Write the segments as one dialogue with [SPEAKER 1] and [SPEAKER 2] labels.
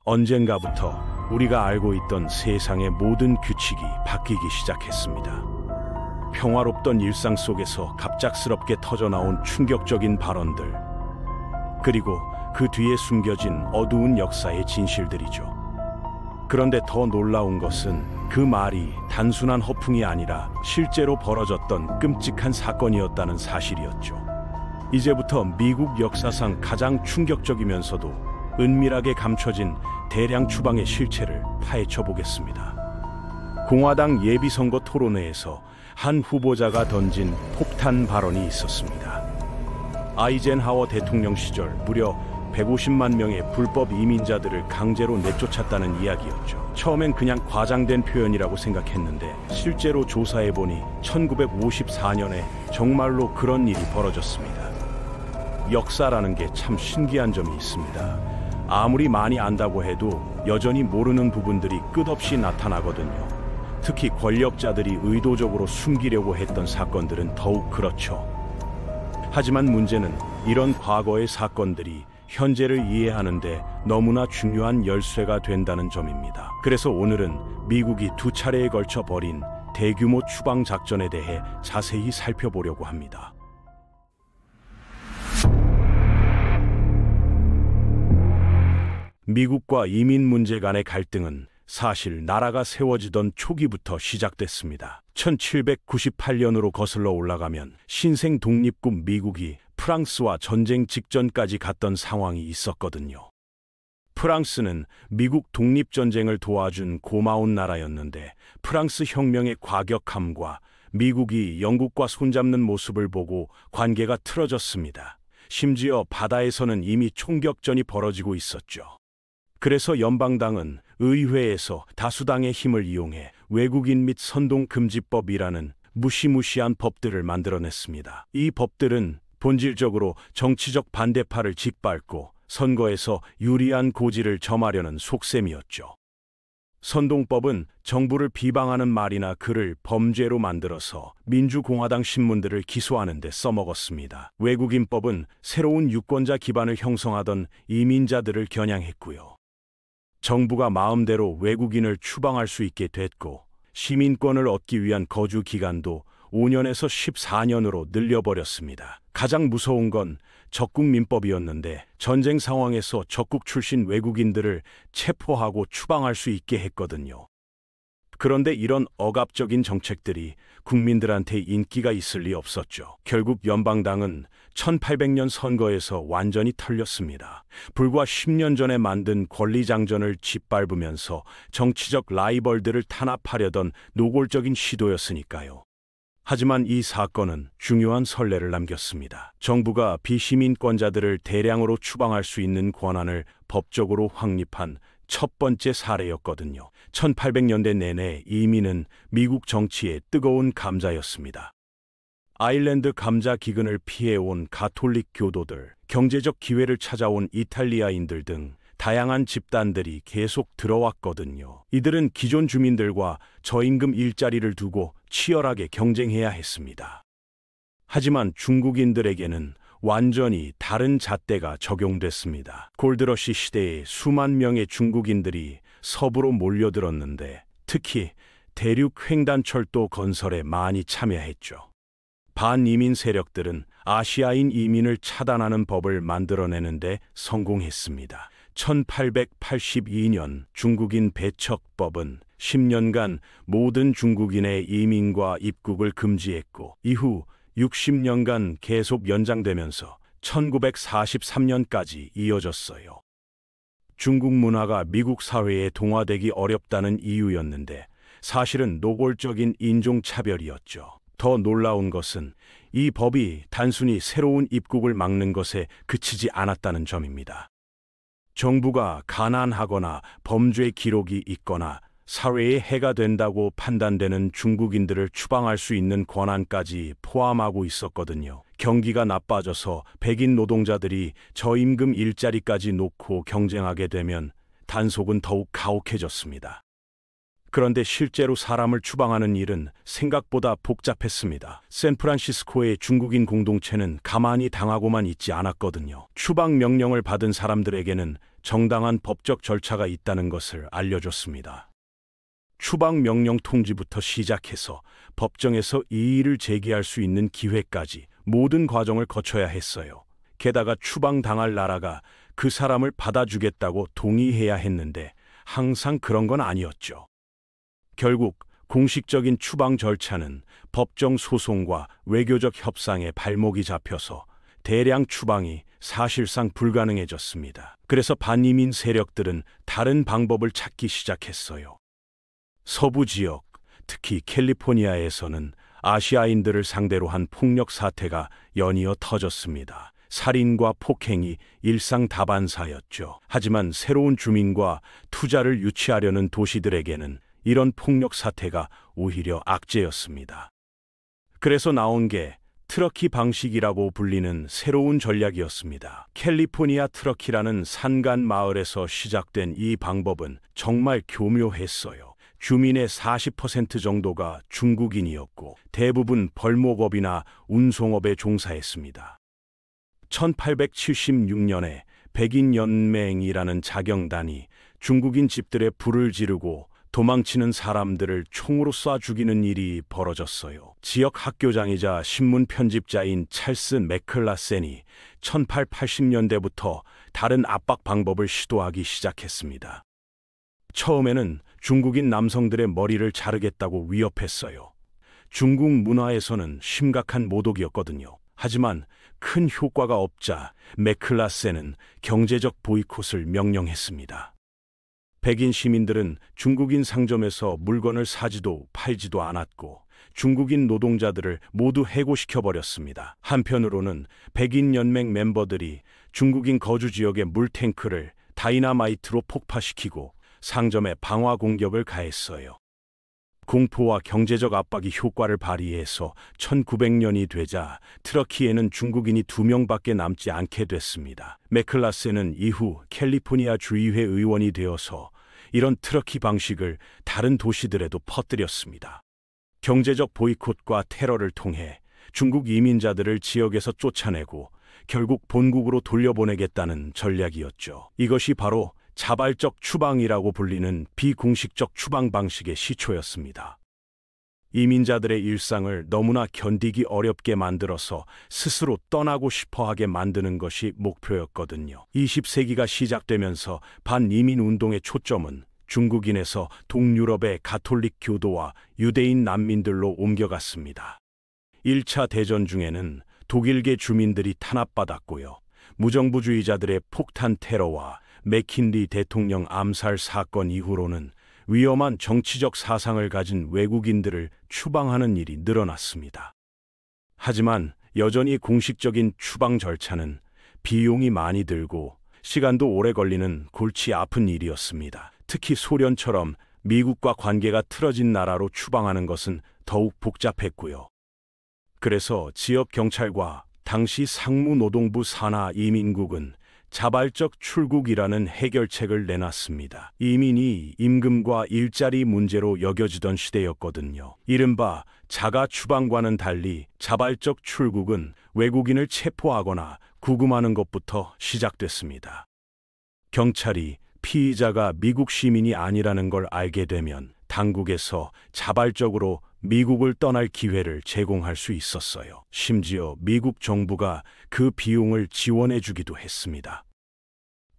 [SPEAKER 1] 언젠가부터 우리가 알고 있던 세상의 모든 규칙이 바뀌기 시작했습니다. 평화롭던 일상 속에서 갑작스럽게 터져나온 충격적인 발언들, 그리고 그 뒤에 숨겨진 어두운 역사의 진실들이죠. 그런데 더 놀라운 것은 그 말이 단순한 허풍이 아니라 실제로 벌어졌던 끔찍한 사건이었다는 사실이었죠. 이제부터 미국 역사상 가장 충격적이면서도 은밀하게 감춰진 대량 추방의 실체를 파헤쳐 보겠습니다. 공화당 예비선거 토론회에서 한 후보자가 던진 폭탄 발언이 있었습니다. 아이젠하워 대통령 시절 무려 150만 명의 불법 이민자들을 강제로 내쫓았다는 이야기였죠. 처음엔 그냥 과장된 표현이라고 생각했는데 실제로 조사해보니 1954년에 정말로 그런 일이 벌어졌습니다. 역사라는 게 참 신기한 점이 있습니다. 아무리 많이 안다고 해도 여전히 모르는 부분들이 끝없이 나타나거든요. 특히 권력자들이 의도적으로 숨기려고 했던 사건들은 더욱 그렇죠. 하지만 문제는 이런 과거의 사건들이 현재를 이해하는데 너무나 중요한 열쇠가 된다는 점입니다. 그래서 오늘은 미국이 두 차례에 걸쳐 벌인 대규모 추방 작전에 대해 자세히 살펴보려고 합니다. 미국과 이민 문제 간의 갈등은 사실 나라가 세워지던 초기부터 시작됐습니다. 1798년으로 거슬러 올라가면 신생 독립국 미국이 프랑스와 전쟁 직전까지 갔던 상황이 있었거든요. 프랑스는 미국 독립전쟁을 도와준 고마운 나라였는데 프랑스 혁명의 과격함과 미국이 영국과 손잡는 모습을 보고 관계가 틀어졌습니다. 심지어 바다에서는 이미 총격전이 벌어지고 있었죠. 그래서 연방당은 의회에서 다수당의 힘을 이용해 외국인 및 선동금지법이라는 무시무시한 법들을 만들어냈습니다. 이 법들은 본질적으로 정치적 반대파를 짓밟고 선거에서 유리한 고지를 점하려는 속셈이었죠. 선동법은 정부를 비방하는 말이나 글을 범죄로 만들어서 민주공화당 신문들을 기소하는 데 써먹었습니다. 외국인법은 새로운 유권자 기반을 형성하던 이민자들을 겨냥했고요. 정부가 마음대로 외국인을 추방할 수 있게 됐고 시민권을 얻기 위한 거주 기간도 5년에서 14년으로 늘려버렸습니다. 가장 무서운 건 적국민법이었는데 전쟁 상황에서 적국 출신 외국인들을 체포하고 추방할 수 있게 했거든요. 그런데 이런 억압적인 정책들이 국민들한테 인기가 있을 리 없었죠. 결국 연방당은 1800년 선거에서 완전히 털렸습니다. 불과 10년 전에 만든 권리장전을 짓밟으면서 정치적 라이벌들을 탄압하려던 노골적인 시도였으니까요. 하지만 이 사건은 중요한 선례를 남겼습니다. 정부가 비시민권자들을 대량으로 추방할 수 있는 권한을 법적으로 확립한 첫 번째 사례였거든요. 1800년대 내내 이민은 미국 정치의 뜨거운 감자였습니다. 아일랜드 감자 기근을 피해온 가톨릭 교도들, 경제적 기회를 찾아온 이탈리아인들 등 다양한 집단들이 계속 들어왔거든요. 이들은 기존 주민들과 저임금 일자리를 두고 치열하게 경쟁해야 했습니다. 하지만 중국인들에게는 완전히 다른 잣대가 적용됐습니다. 골드러시 시대에 수만 명의 중국인들이 서부로 몰려들었는데 특히 대륙 횡단철도 건설에 많이 참여했죠. 반이민 세력들은 아시아인 이민을 차단하는 법을 만들어내는데 성공했습니다. 1882년 중국인 배척법은 10년간 모든 중국인의 이민과 입국을 금지했고 이후 60년간 계속 연장되면서 1943년까지 이어졌어요. 중국 문화가 미국 사회에 동화되기 어렵다는 이유였는데 사실은 노골적인 인종차별이었죠. 더 놀라운 것은 이 법이 단순히 새로운 입국을 막는 것에 그치지 않았다는 점입니다. 정부가 가난하거나 범죄 기록이 있거나 사회에 해가 된다고 판단되는 중국인들을 추방할 수 있는 권한까지 포함하고 있었거든요. 경기가 나빠져서 백인 노동자들이 저임금 일자리까지 놓고 경쟁하게 되면 단속은 더욱 가혹해졌습니다. 그런데 실제로 사람을 추방하는 일은 생각보다 복잡했습니다. 샌프란시스코의 중국인 공동체는 가만히 당하고만 있지 않았거든요. 추방 명령을 받은 사람들에게는 정당한 법적 절차가 있다는 것을 알려줬습니다. 추방 명령 통지부터 시작해서 법정에서 이의를 제기할 수 있는 기회까지 모든 과정을 거쳐야 했어요. 게다가 추방당할 나라가 그 사람을 받아주겠다고 동의해야 했는데 항상 그런 건 아니었죠. 결국 공식적인 추방 절차는 법정 소송과 외교적 협상에 발목이 잡혀서 대량 추방이 사실상 불가능해졌습니다. 그래서 반이민 세력들은 다른 방법을 찾기 시작했어요. 서부 지역, 특히 캘리포니아에서는 아시아인들을 상대로 한 폭력 사태가 연이어 터졌습니다. 살인과 폭행이 일상 다반사였죠. 하지만 새로운 주민과 투자를 유치하려는 도시들에게는 이런 폭력 사태가 오히려 악재였습니다. 그래서 나온 게 트러키 방식이라고 불리는 새로운 전략이었습니다. 캘리포니아 트러키라는 산간 마을에서 시작된 이 방법은 정말 교묘했어요. 주민의 40% 정도가 중국인이었고 대부분 벌목업이나 운송업에 종사했습니다. 1876년에 백인연맹이라는 자경단이 중국인 집들에 불을 지르고 도망치는 사람들을 총으로 쏴 죽이는 일이 벌어졌어요. 지역 학교장이자 신문 편집자인 찰스 맥클라센이 1880년대부터 다른 압박 방법을 시도하기 시작했습니다. 처음에는 중국인 남성들의 머리를 자르겠다고 위협했어요. 중국 문화에서는 심각한 모독이었거든요. 하지만 큰 효과가 없자 맥클라센은 경제적 보이콧을 명령했습니다. 백인 시민들은 중국인 상점에서 물건을 사지도 팔지도 않았고 중국인 노동자들을 모두 해고시켜버렸습니다. 한편으로는 백인 연맹 멤버들이 중국인 거주 지역의 물탱크를 다이나마이트로 폭파시키고 상점에 방화 공격을 가했어요. 공포와 경제적 압박이 효과를 발휘해서 1900년이 되자 트러키에는 중국인이 2명밖에 남지 않게 됐습니다. 맥클라센은 이후 캘리포니아 주의회 의원이 되어서 이런 트러키 방식을 다른 도시들에도 퍼뜨렸습니다. 경제적 보이콧과 테러를 통해 중국 이민자들을 지역에서 쫓아내고 결국 본국으로 돌려보내겠다는 전략이었죠. 이것이 바로 자발적 추방이라고 불리는 비공식적 추방 방식의 시초였습니다. 이민자들의 일상을 너무나 견디기 어렵게 만들어서 스스로 떠나고 싶어하게 만드는 것이 목표였거든요. 20세기가 시작되면서 반이민 운동의 초점은 중국인에서 동유럽의 가톨릭 교도와 유대인 난민들로 옮겨갔습니다. 1차 대전 중에는 독일계 주민들이 탄압받았고요. 무정부주의자들의 폭탄 테러와 맥킨리 대통령 암살 사건 이후로는 위험한 정치적 사상을 가진 외국인들을 추방하는 일이 늘어났습니다. 하지만 여전히 공식적인 추방 절차는 비용이 많이 들고 시간도 오래 걸리는 골치 아픈 일이었습니다. 특히 소련처럼 미국과 관계가 틀어진 나라로 추방하는 것은 더욱 복잡했고요. 그래서 지역 경찰과 당시 상무노동부 산하 이민국은 자발적 출국이라는 해결책을 내놨습니다. 이민이 임금과 일자리 문제로 여겨지던 시대였거든요. 이른바 자가 추방과는 달리 자발적 출국은 외국인을 체포하거나 구금하는 것부터 시작됐습니다. 경찰이 피의자가 미국 시민이 아니라는 걸 알게 되면 당국에서 자발적으로 미국을 떠날 기회를 제공할 수 있었어요. 심지어 미국 정부가 그 비용을 지원해 주기도 했습니다.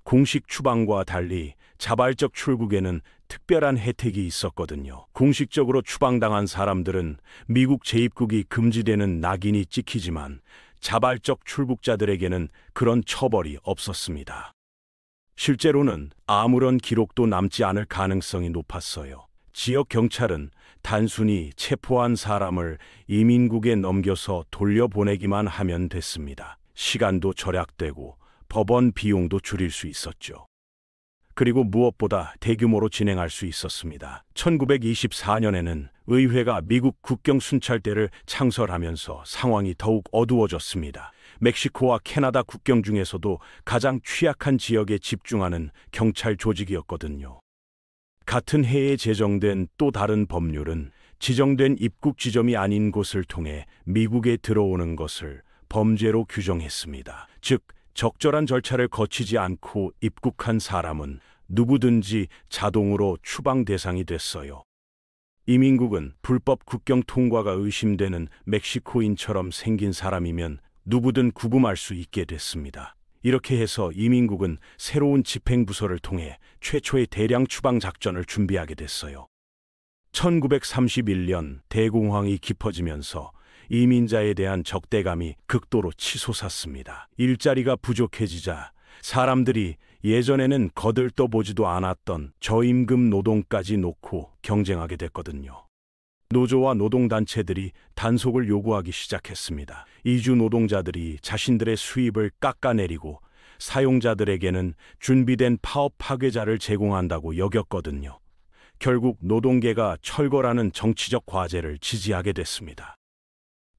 [SPEAKER 1] 공식 추방과 달리 자발적 출국에는 특별한 혜택이 있었거든요. 공식적으로 추방당한 사람들은 미국 재입국이 금지되는 낙인이 찍히지만 자발적 출국자들에게는 그런 처벌이 없었습니다. 실제로는 아무런 기록도 남지 않을 가능성이 높았어요. 지역 경찰은 단순히 체포한 사람을 이민국에 넘겨서 돌려보내기만 하면 됐습니다. 시간도 절약되고 법원 비용도 줄일 수 있었죠. 그리고 무엇보다 대규모로 진행할 수 있었습니다. 1924년에는 의회가 미국 국경 순찰대를 창설하면서 상황이 더욱 어두워졌습니다. 멕시코와 캐나다 국경 중에서도 가장 취약한 지역에 집중하는 경찰 조직이었거든요. 같은 해에 제정된 또 다른 법률은 지정된 입국 지점이 아닌 곳을 통해 미국에 들어오는 것을 범죄로 규정했습니다. 즉, 적절한 절차를 거치지 않고 입국한 사람은 누구든지 자동으로 추방 대상이 됐어요. 이민국은 불법 국경 통과가 의심되는 멕시코인처럼 생긴 사람이면 누구든 구금할 수 있게 됐습니다. 이렇게 해서 이민국은 새로운 집행부서를 통해 최초의 대량 추방 작전을 준비하게 됐어요. 1931년 대공황이 깊어지면서 이민자에 대한 적대감이 극도로 치솟았습니다. 일자리가 부족해지자 사람들이 예전에는 거들떠보지도 않았던 저임금 노동까지 놓고 경쟁하게 됐거든요. 노조와 노동단체들이 단속을 요구하기 시작했습니다. 이주 노동자들이 자신들의 수입을 깎아내리고 사용자들에게는 준비된 파업 파괴자를 제공한다고 여겼거든요. 결국 노동계가 철거라는 정치적 과제를 지지하게 됐습니다.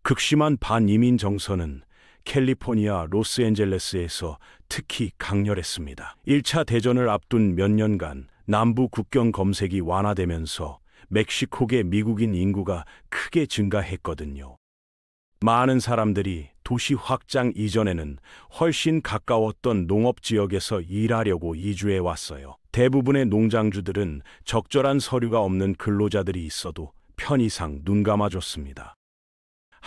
[SPEAKER 1] 극심한 반이민 정서는 캘리포니아 로스앤젤레스에서 특히 강렬했습니다. 1차 대전을 앞둔 몇 년간 남부 국경 검색이 완화되면서 멕시코계 미국인 인구가 크게 증가했거든요. 많은 사람들이 도시 확장 이전에는 훨씬 가까웠던 농업지역에서 일하려고 이주해 왔어요. 대부분의 농장주들은 적절한 서류가 없는 근로자들이 있어도 편의상 눈 감아줬습니다.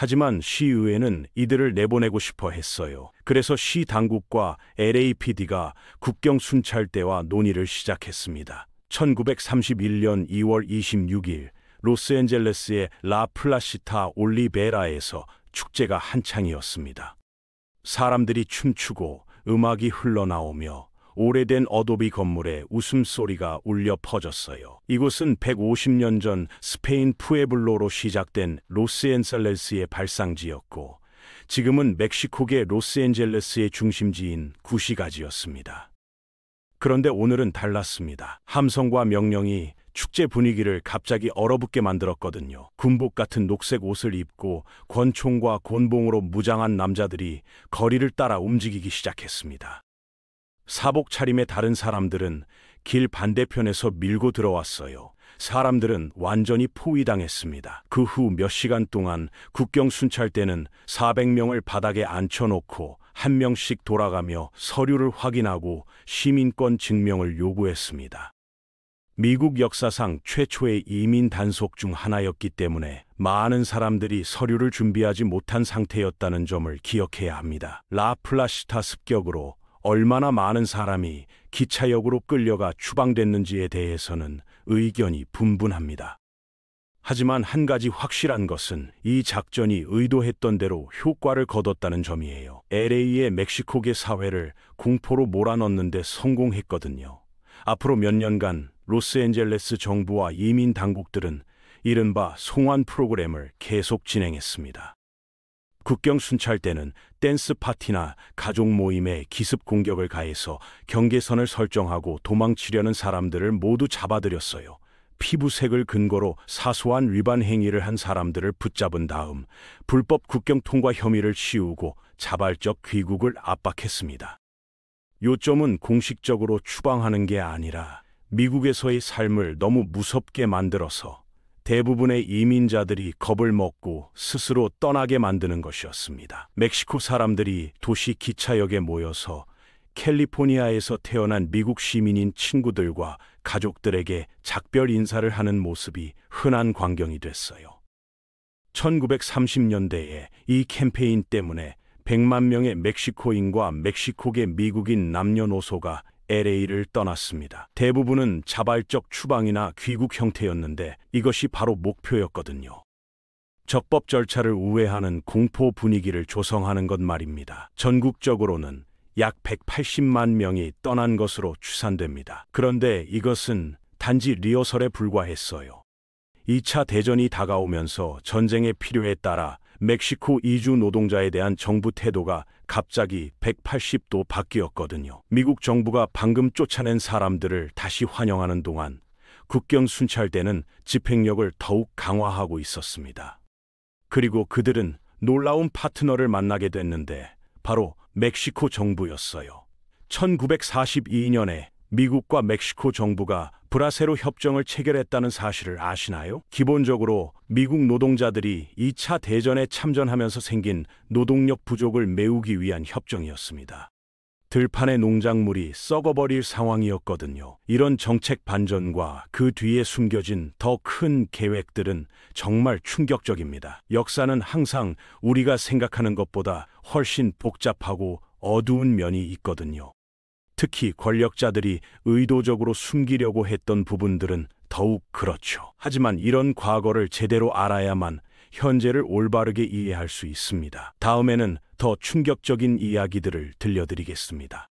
[SPEAKER 1] 하지만 시의회는 이들을 내보내고 싶어 했어요. 그래서 시 당국과 LAPD가 국경 순찰대와 논의를 시작했습니다. 1931년 2월 26일 로스앤젤레스의 라 플라시타 올리베라에서 축제가 한창이었습니다. 사람들이 춤추고 음악이 흘러나오며 오래된 어도비 건물에 웃음소리가 울려 퍼졌어요. 이곳은 150년 전 스페인 푸에블로로 시작된 로스앤젤레스의 발상지였고 지금은 멕시코계 로스앤젤레스의 중심지인 구시가지였습니다. 그런데 오늘은 달랐습니다. 함성과 명령이 축제 분위기를 갑자기 얼어붙게 만들었거든요. 군복 같은 녹색 옷을 입고 권총과 곤봉으로 무장한 남자들이 거리를 따라 움직이기 시작했습니다. 사복 차림의 다른 사람들은 길 반대편에서 밀고 들어왔어요. 사람들은 완전히 포위당했습니다. 그 후 몇 시간 동안 국경 순찰대는 400명을 바닥에 앉혀놓고 한 명씩 돌아가며 서류를 확인하고 시민권 증명을 요구했습니다. 미국 역사상 최초의 이민 단속 중 하나였기 때문에 많은 사람들이 서류를 준비하지 못한 상태였다는 점을 기억해야 합니다. 라 플라시타 습격으로 얼마나 많은 사람이 기차역으로 끌려가 추방됐는지에 대해서는 의견이 분분합니다. 하지만 한 가지 확실한 것은 이 작전이 의도했던 대로 효과를 거뒀다는 점이에요. LA의 멕시코계 사회를 공포로 몰아넣는 데 성공했거든요. 앞으로 몇 년간 로스앤젤레스 정부와 이민 당국들은 이른바 송환 프로그램을 계속 진행했습니다. 국경 순찰대는 댄스 파티나 가족 모임에 기습 공격을 가해서 경계선을 설정하고 도망치려는 사람들을 모두 잡아들였어요. 피부색을 근거로 사소한 위반 행위를 한 사람들을 붙잡은 다음 불법 국경 통과 혐의를 씌우고 자발적 귀국을 압박했습니다. 요점은 공식적으로 추방하는 게 아니라 미국에서의 삶을 너무 무섭게 만들어서 대부분의 이민자들이 겁을 먹고 스스로 떠나게 만드는 것이었습니다. 멕시코 사람들이 도시 기차역에 모여서 캘리포니아에서 태어난 미국 시민인 친구들과 가족들에게 작별 인사를 하는 모습이 흔한 광경이 됐어요. 1930년대에 이 캠페인 때문에 100만 명의 멕시코인과 멕시코계 미국인 남녀노소가 LA를 떠났습니다. 대부분은 자발적 추방이나 귀국 형태였는데 이것이 바로 목표였거든요. 적법 절차를 우회하는 공포 분위기를 조성하는 것 말입니다. 전국적으로는 약 180만 명이 떠난 것으로 추산됩니다. 그런데 이것은 단지 리허설에 불과했어요. 2차 대전이 다가오면서 전쟁의 필요에 따라 멕시코 이주 노동자에 대한 정부 태도가 갑자기 180도 바뀌었거든요. 미국 정부가 방금 쫓아낸 사람들을 다시 환영하는 동안 국경 순찰대는 집행력을 더욱 강화하고 있었습니다. 그리고 그들은 놀라운 파트너를 만나게 됐는데 바로 멕시코 정부였어요. 1942년에 미국과 멕시코 정부가 브라세로 협정을 체결했다는 사실을 아시나요? 기본적으로 미국 노동자들이 2차 대전에 참전하면서 생긴 노동력 부족을 메우기 위한 협정이었습니다. 들판의 농작물이 썩어버릴 상황이었거든요. 이런 정책 반전과 그 뒤에 숨겨진 더 큰 계획들은 정말 충격적입니다. 역사는 항상 우리가 생각하는 것보다 훨씬 복잡하고 어두운 면이 있거든요. 특히 권력자들이 의도적으로 숨기려고 했던 부분들은 더욱 그렇죠. 하지만 이런 과거를 제대로 알아야만 현재를 올바르게 이해할 수 있습니다. 다음에는 더 충격적인 이야기들을 들려드리겠습니다.